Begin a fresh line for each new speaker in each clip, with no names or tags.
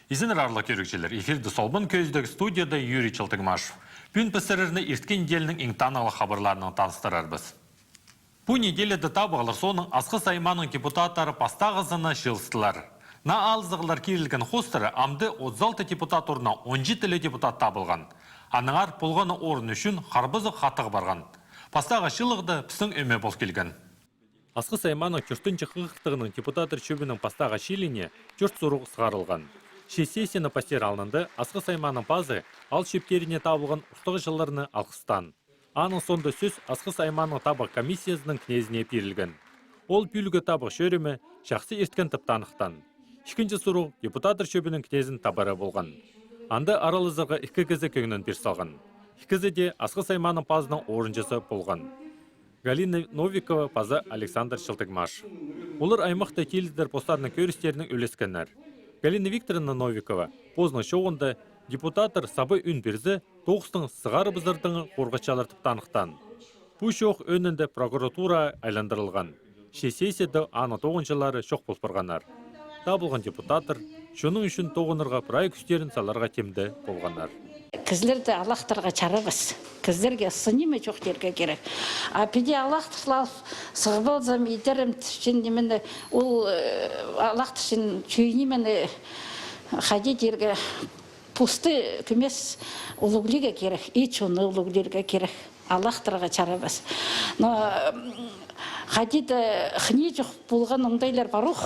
Изін рарлық ерекшелер, эфирді солбын көздегі студияда Юрий Чалтыгмашев. Бүн пісірірні ирткен елінің интаналы хабарларының таныстырарбыз. Бұл неделеді табығылыр соның асқы сайманың депутаттары пастағызына шылыстылар. На алзығылар керілген хостыры амды 36 депутат орына 17 депутат табылған. Аныңар болғаны орын үшін қарбызы қатығы барған. Пастағы шылығды пісің өме бол келген. Асқы сайманың күртінші қығықтығының депутатыр шөбінің пастағы шиліне күрт сұруғы сығарылған. Сессияны пастер алынды асқы сайманың пазы ал шептеріне табылған ұстығы жыларыны алқыстан. Аның сонда сөз асқы сайманың табық комиссиясының кнезіне берілген. Ол бүлігі табық шөрімі шақсы ерткен тыптанықтан. Шікінші сұруғы депутатыр шөбінің кнезін табары болған. Анды аралызырға екі кізі көгінен берсалған. Ikisi de asqı saymanın pazının orıncısı bolğan. Galina Novikova pazı Aleksandr Şıltıgmaş. Олар аймақта келіздер постарының көрістерінің өлескенер. Галина Викторовна Новикова позның шоуында депутатыр сабы үн берзі тоғыстың сығары бұзырдың қорғачалартып танықтан. Бұл шоқ өнінде прокуратура айландырылған. Сессияда аны тоғыншылары шоқ болпырғанар. Табылған депутатыр, шының үшін тоғынырға прай күштерін саларға темді болғанар.
Кізлерді Аллахтарға чарабыз. Кізлерге сыниме жоқ дерге керек. А пиде Аллахтышлав сығбалзам идерім түшін немені ол Аллахтышын чүйінемене хади дерге пусты күмес ұлығліге керек. Ич оны ұлығлерге керек. Аллахтарға чарабыз. Но хадиді хни жоқ болған оңдайлар барух.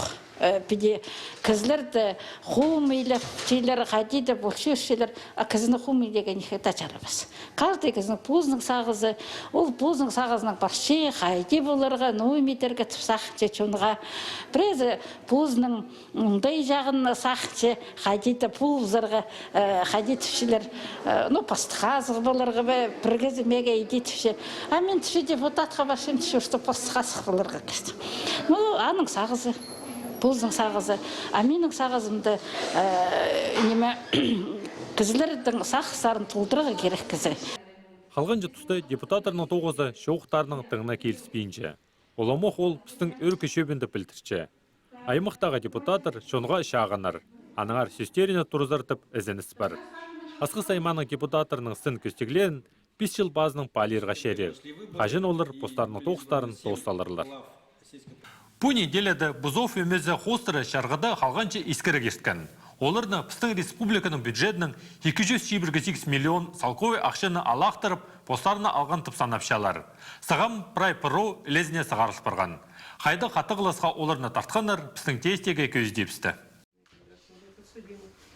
Пиде кізлерді хум үйлеп, чейлері хадиді бұлшы үшшелер, кізіні хум үйлеген ехета чарабыз. Қалды кізінің пузының сағызы, ол пузының сағызының баршы, хайди болырға, нөйметерге тұпсақ чечуынға. Бірезі пузының ұңдай жағын сақчы, хадиді пулзырға, хади түпшелер, пастықазығы болырға, біргізі меге иди түпше. А мен түпше депутатқа башым түпше, что пастықазығы болырға кесті. Аның сағызы. Пулзың сағызы, а менің сағызымды кізілердің сақсарын толдырығы керек кізі.
Қалған тұста депутатырның тоғызы шоқтарының тыңына келіспейінше. Оламық ол пістің өркі шөбінді білтірші. Аймақтағы депутатыр шонға шағанар. Аныңар сөстеріне тұрызартып ізініс бар. Асқы сайманың депутатырының сын көстегілерін 5 жыл базының палерға шерер. Қажын олар постарының тоғыстарын тоғысталырлар. Бұл неделеді Бузов өмезі хостыры шарғыда қалғанчы ескері керткен. Оларны пістің республиканың бюджетінің 278 миллион салковый ақшыны алақтырып, постарына алған тұпсанапшалар. Сағам прай пыру лезіне сағарылып барған. Қайды қатығылысқа оларны тартқаныр пістің тестеге көздепісті.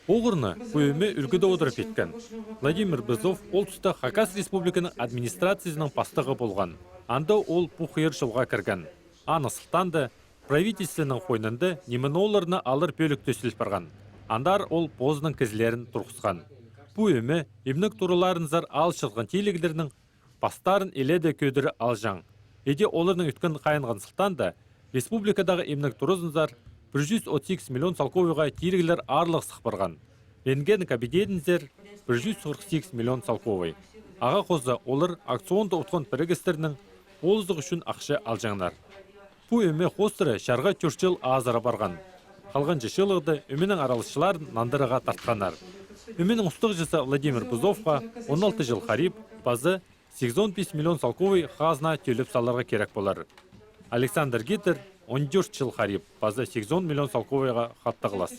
Оғырны өйме үлгіді отырып еткен. Владимир Бузов ол тұста Хакас республиканың администрациясының пастығы болған. Анда ол бұқиыр жылға кірген. Аны сылтанды, правительственның қойнынды немін оларына алыр бөлік төсіліп барған. Андар ол позының кізлерін тұрғысқан. Бұл өме емнік тұрыларынзар ал шылған телегілерінің пастарын еледі көдірі алжаң. Еде оларының үткен қайынған сылтанды, республикадағы емнік тұрызынзар 138 миллион салковыға тиргілер арлық сықпырған. Рентген кабинетінзер 148 миллион салковый. Аға қозы олар акционды ұтқан бірігістерінің олыздық үшін ақшы алжаңдар. Бұл өме хостыры шарға түршіл азыра барған. Қалған жешіліғді өменің аралышыларын нандырыға тартқанар. Өменің ұстықжысы Владимир Бузовқа 16 жыл қарип, базы 85 миллион салковый қазына төліп саларға керек болар. Александр Гитер 14 жыл қарип, базы 80 миллион салковыйға қаттығылас.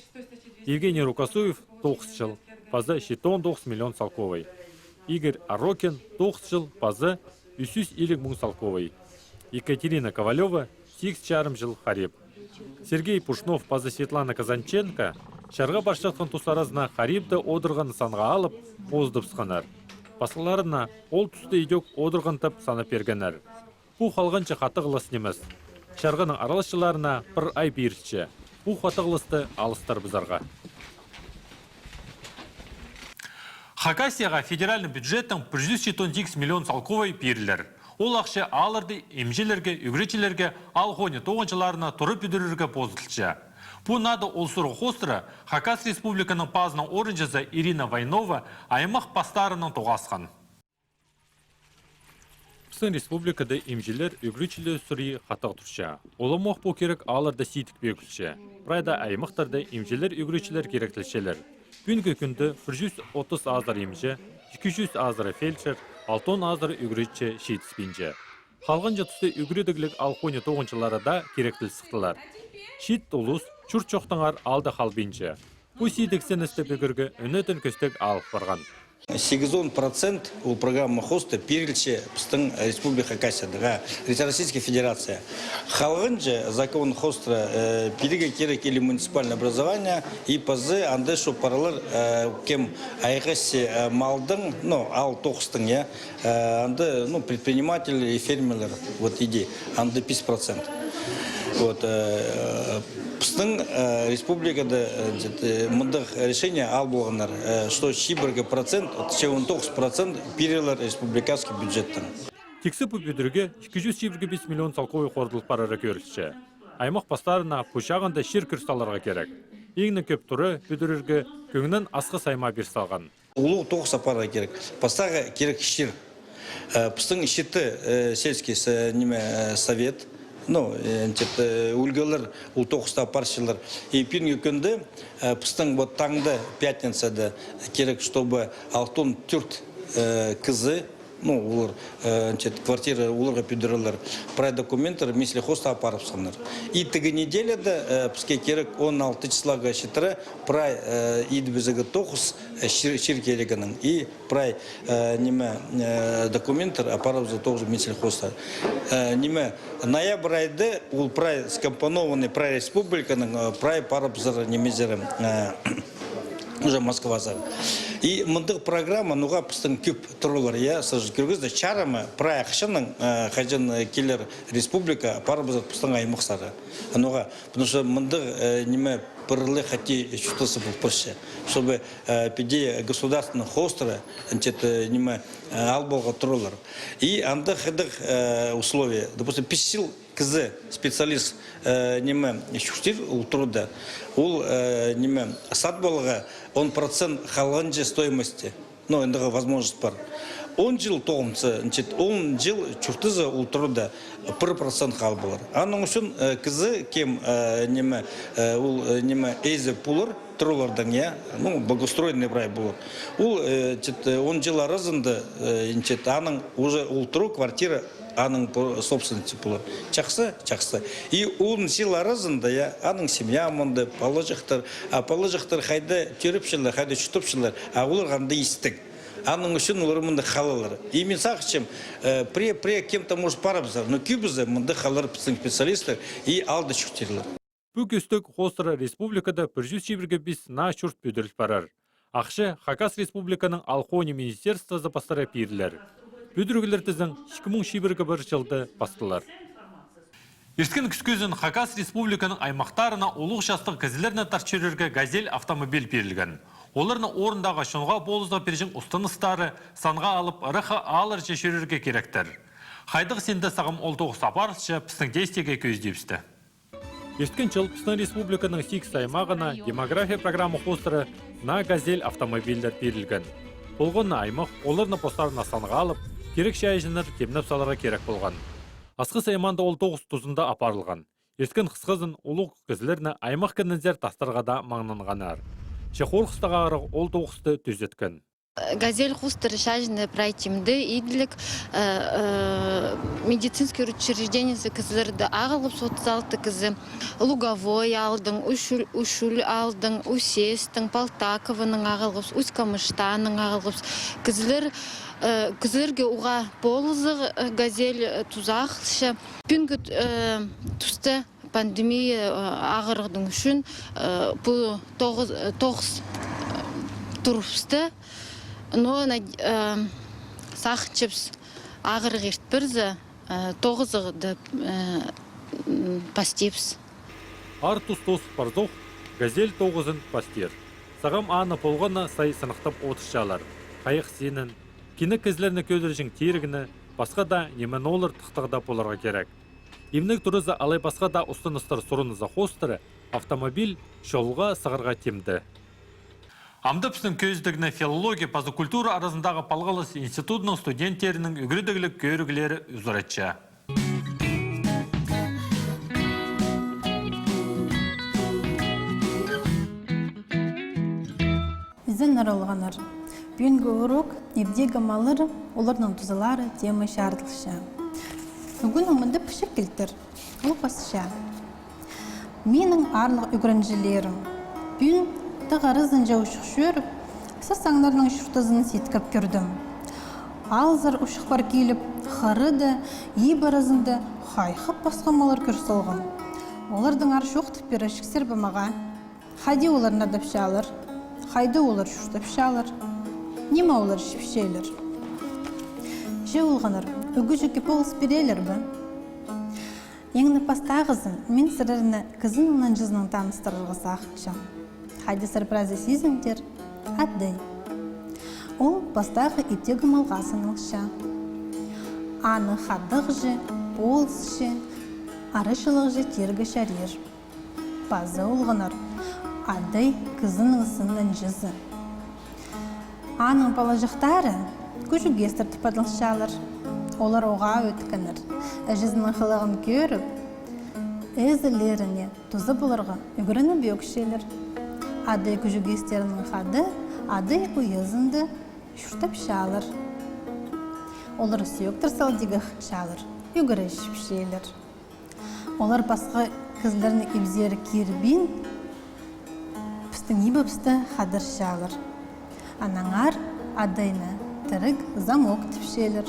Евгений Рукасуев 9 жыл, базы 79 миллион салковый. Игорь Арокин 9 жыл, базы 350 мың салковый. Екатерина Ковалева 8,5 жыл қарип. Сергей Пушнов пазы Светлана Казанченко шарға баршатқан тұсаразына қарипті одырған санға алып, боздып сқанар. Басыларына ол түсті идек одырғантып санап бергенер. Бұл қалғанчы қатығылыс неміз. Шарғының аралышыларына бір ай берішчі. Бұл қатығылысты алыстар бұзарға. Хакасияға федеральный бюджеттің 170 миллион салковой берілер. Ол ақшы алырды емжелерге, үгретчелерге, алғоне тоғыншыларына тұрып үдірірге позылтшы. Бұл нады ол сұры қостыры Хакас республиканың пазының орынжызы Ирина Вайнова аймақ пастарының тоғасқан. Пыстың республикада имжилер үгрүчілі сүрі қатық тұрша. Оламоқ бұл керек аларда сейтік бекілші. Прайда аймақтарда имжилер үгрүчілер керектілшелер. Бүгінгі күнді 130 азар имжі, 200 азары фельдшер, 6 азары үгрүчі шейтіспенжі. Қалған жатысты үгрүдіглік алқоне тоғыншылары да керектіл сықтылар. Шит ұлыс чүрт жоқтыңар алды қалбенжі. Бұл сейдіксен істі бүгіргі үнетін көстік алып барған.
80% у программы хоста перелче пстың республика Хакасия, Российская Федерация. Халганже закон хостра перега керек или муниципальное образование и пазы андешу параллель кем айгаси малдың, ну ал тоқстың я, анды ну предприниматели и фермерлер вот иди анды 50%. Вот пстың республикада мындық решение ал болғандар, что шибіргі процент, 19% перелер республиканский бюджеттің.
Тексі бұл бүдірге 225 миллион салқой қордылып барары көрілші. Аймақ бастарына пұшағында шер күрсталарға керек. Еңні көп тұры бүдірге көңінен асқы сайма бір салған.
Улу тоқса пара керек. Пастаға керек шер. Пстың шеті сельский совет. Ну, ульгалар, ул тоқста паршылар. И пинги күнді, пыстың вот таңды пятницада керек, чтобы алтын түрт кызы, ну, улар, квартира уларға пюдералар, прай документтар, мисли хоста апарып санар. И тігі неделяда, пыске керек 16 числага шетірі, прай идбізігі тоқыс шир керегінің. И прай документтар апарып за тоқыз мисли хоста. Ноябрь айды, ол прай скомпонованный прай республиканың, прай парып зыр немезерім, уже Москва зар. И мындық программа, нуға пыстың көп тұрылар, я сажу кіргізді, чарымы прай ақшының қажын келер республика парып зыр пыстың аймақсары. Нуға, потому что мындық неме пырлы хати чувствовался был проще, чтобы пиде государственного хостера неме алболга тұрылар. И андық хедық условия, допустим, 5 сил кызы специалист неме шуштир у труда, ол неме сад болға 10% халанжы стоимости, но индыға возможность бар. 10 жыл тоғымсы, 10 жыл чуртызы ол труда 1% хал болар. Аның үшін кызы кем неме эйзі пулар, тұрулардан я, ну, благоустроенный брай болар. Ол 10 жыл арасында аның уже ол тұру квартира аның собственности болар. Чақсы. И он сил арасында я, аның семья мұнды, положықтар, а положықтар қайды түріпшілер, қайды чүтіпшілер, а олар қанды істік. Аның үшін олар мұнды қалалар. И мен сақшым, при кем-то может парабызар, но күйбізі мұнды қалалар специалистер и алды шүктерлер.
Бұл көстік қостыры республикада 125 на шүрт бөдіріліп барар. Ақшы Хакас республиканың алқоне министерство запастары пейірлер. Бүдіргілер тізін 2001 бір жылды бастылар. Ерскен күскөзін Хакас республиканың аймақтарына олық жастық кізілеріне тарчерерге газель автомобиль берілген. Оларны орындағы шынға болызға пережің ұстаныстары санға алып ырыға алыр жешерерге керектер. Хайдық сенді сағым ол тоғы сапаршы пістің дейстеге көздепсті. Ерскен жыл Пыстың республиканың 8 аймағына демография программы қостыры на газель автомобильдер берілген. Болғанны аймақ оларны постарына санға алып, керек шайжыныр кемніп саларға керек болған. Асқы сайманда ол 9 тұзында апарылған. Ерскен қысқызын олық кізілеріне аймақ кінінзер тастарға да маңнанғанар. Шехорқыстағы арық ол 9-ты түзеткен.
Газель хустер шажны прайтимды идлик медицинский учреждение кызларды агылып 36 кызы Луговой алдың, Ушул алдың, Усестің, Полтаковының агылып, Усть-Камыштаның агылып кызлерге уға болызы газель тузақшы. Бүнгі түсті пандемия ағырғдың үшін бұл 9 тұрыпсты. Но сақчыпс ағырғы ертпірзі 9-ды пастепс.
Ар тұс-тұс парзоқ, газель 9-ын пастер. Сағам аны полғаны сай сынықтап отыршалар. Қайық сенін, кені кізлеріні көдіржің терігіні, басқа да немен олар тұқтағда боларға керек. Емнік тұрызы алай басқа да ұстыныстар сұрынызы қостыры, автомобиль шолға сығырға темді. Амда біздің көздігіне филология, пазы культура арасындағы Палғалыс институтының студенттерінің үгірдігілік көрігілері үзіретші.
Ізін нұрылғаныр. Бүгінгі урок ебдегі малыр, олардың тұзылары темы шардылшы. Бүгін өмінді пішік келтір, ол басыша. Менің арлық үгірінжілерім. Бүгін тағарызын жауышық шөріп, сасаңларының шұртызын сеткіп көрдім. Алзар ұшық бар келіп, қарыды, ебаразынды қайқып басқамалар көрсілген. Олардың ар шоқтып бері шіксер бімаға. Хайди оларына дапшалыр, хайды олар шұртапшалыр, нема олар шіпшелер. Же олғаныр, үгі жүкі болыс берелер бі. Еңні пастағызын, мен сіріріні кізін онын жүзінің таныстырырға сақыншам. Хайди сұрпразы сезімдер, аддай. Ол пастағы иптегі малғасын ұлша. Аны қадық жы, болыс жы, арышылық жы тергі шарер. Пазы олғаныр, аддай кізінің сынның жүзі. Аның балажықтары күшіге стартып адылшалыр. Олар оға өткінір. Жүзінің қылығын көріп, әзілеріне тұзы бұлырға үгіріні бөкшелер. Адай күшіге стерінің қады, адай ұйызынды шүртіп шалыр. Олар сүйіктір салдегі шалыр, үгірі шіпшелер. Олар басқа кізлерінің ебзері кербін, пістің ебіпсті қадыр шалыр. Анаңар адайны тірік замок тіпшелер.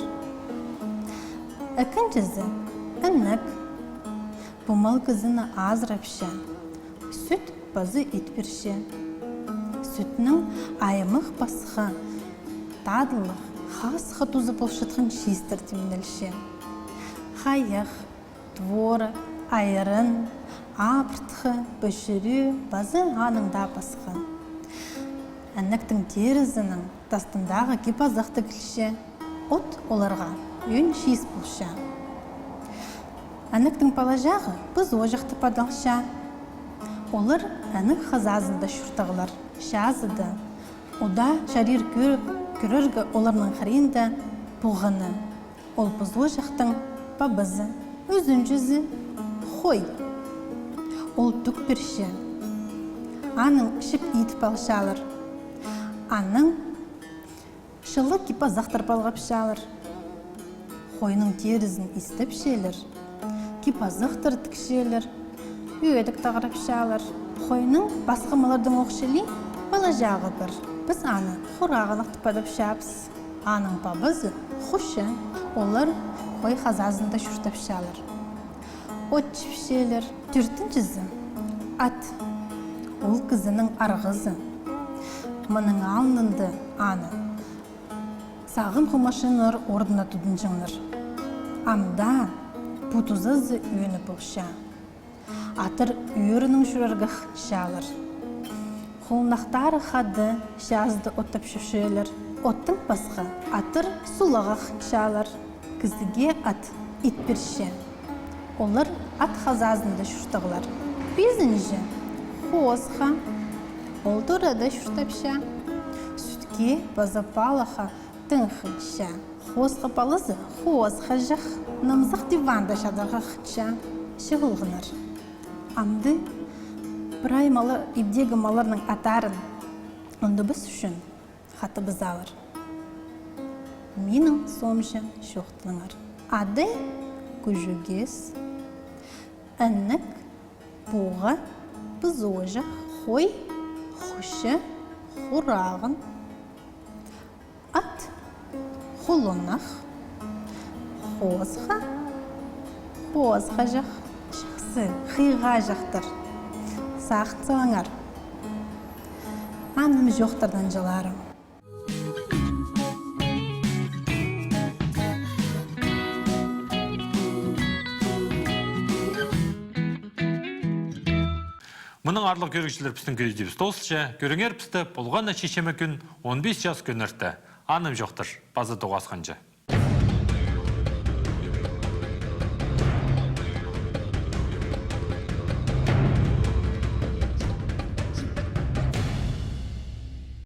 Әкінчізі әнік, бұмал кізіні азырапша, сүт базы етперше. Сүтінің айымық басқа, тадылық, қасқы тұзы болшытқын шестір темінілше. Қайық, дворы, айырын, апыртқы, бөшірі, базы аныңда басқа. Әніктің терізінің тастындағы кепазақты кілше, от оларға өн шиіз болша. Әніктің палажағы біз ожақты падалша. Олар әнік қазазында шүртағылар, шазыды. Ода шарир көріргі оларның қаринді бұғыны. Ол біз ожақтың бабызы, өзін жүзі қой. Ол түк бірші. Аның ішіп етіп алшалыр. Аның шылы кипазақтар балғап шалыр. Қойның терізін істіп шелер. Кипазықтар тікшелер. Үйедік тағырап шалыр. Қойның басқа малардың оқшылы бала жағы бір. Біз аны құрағын ақтыпадып шапс. Аның бабызы құшы. Олар қой қазазында шүртіп шалыр. От чіпшелер. Түртіншізі ат. Ол кізінің арғызы. Мұның алынынды аны. Сағын құмашыныр ордына тұдын жыңыр. Амда бұтузызы үйіні бұлша. Атыр үйірінің жүріргі шалыр. Қолнақтары қады жазды оттап шүшелер. Оттың басқа атыр сулаға шалыр. Кіздіге ат итперше. Олар ат қазазында шүртіғылар. Безінжі қосқа. Ол тұрады шүртапша. Сүтке базапалаға тыңқынша. Қосқа палызы қосқа жақ. Намзақ диванда шадарға қытша. Шығылғыныр. Амды бірай малы ебдегі маларының атарын онды біз үшін қаты біз алыр. Менің сомжы шоқтылыңыр. Ады күжігес, әнік, бұға, біз ожық, қой, құшы, құрағын, ат, құлынақ, қозға, қозға жақ, шықсы, қиға жақтыр. Сақыт салаңар. Аным жоқтардан жыларым.
Мұның арлық көрікшілер пістің көздеп столсыша, көріңер пісті болғаны шешемі күн 15 жас көнірті. Аным жоқтыр, базы тоғасқанжы.